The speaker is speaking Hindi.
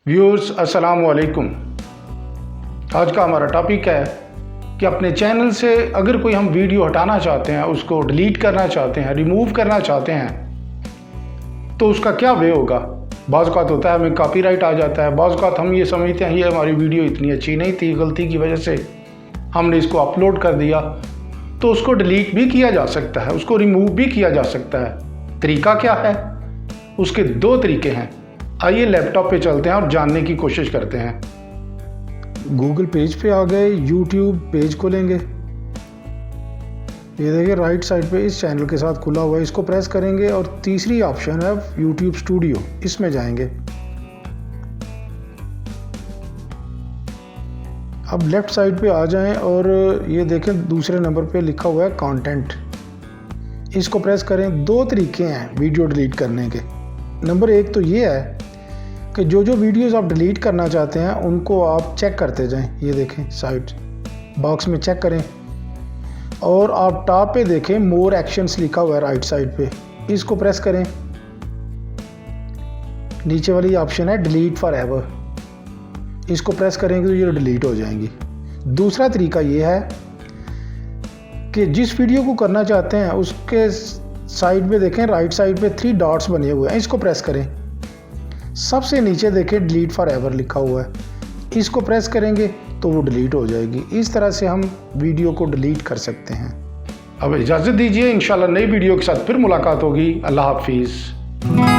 व्यूअर्स अस्सलाम वालेकुम। आज का हमारा टॉपिक है कि अपने चैनल से अगर कोई हम वीडियो हटाना चाहते हैं, उसको डिलीट करना चाहते हैं, रिमूव करना चाहते हैं, तो उसका क्या वे होगा। बाज़ औक़ात होता है हमें कॉपीराइट आ जाता है, बाज़ औक़ात हम ये समझते हैं ये हमारी वीडियो इतनी अच्छी नहीं थी, गलती की वजह से हमने इसको अपलोड कर दिया, तो उसको डिलीट भी किया जा सकता है, उसको रिमूव भी किया जा सकता है। तरीका क्या है? उसके दो तरीके हैं। आइए लैपटॉप पे चलते हैं और जानने की कोशिश करते हैं। गूगल पेज पे आ गए, यूट्यूब पेज खोलेंगे। ये देखिए राइट साइड पे इस चैनल के साथ खुला हुआ है, इसको प्रेस करेंगे और तीसरी ऑप्शन है यूट्यूब स्टूडियो, इसमें जाएंगे। अब लेफ्ट साइड पे आ जाएं और ये देखें दूसरे नंबर पे लिखा हुआ है कंटेंट, इसको प्रेस करें। दो तरीके हैं वीडियो डिलीट करने के। नंबर एक तो ये है कि जो वीडियोस आप डिलीट करना चाहते हैं उनको आप चेक करते जाएं। ये देखें साइड बॉक्स में चेक करें और आप टॉप पे देखें मोर एक्शंस लिखा हुआ है राइट साइड पे, इसको प्रेस करें। नीचे वाली ऑप्शन है डिलीट फॉर एवर, इसको प्रेस करेंगे तो ये डिलीट हो जाएंगी। दूसरा तरीका ये है कि जिस वीडियो को करना चाहते हैं उसके साइड में देखें राइट साइड पे 3 डॉट्स बने हुए हैं, इसको प्रेस करें। सबसे नीचे देखें डिलीट फॉर एवर लिखा हुआ है, इसको प्रेस करेंगे तो वो डिलीट हो जाएगी। इस तरह से हम वीडियो को डिलीट कर सकते हैं। अब इजाज़त दीजिए, इंशाल्लाह नई वीडियो के साथ फिर मुलाकात होगी। अल्लाह हाफिज़।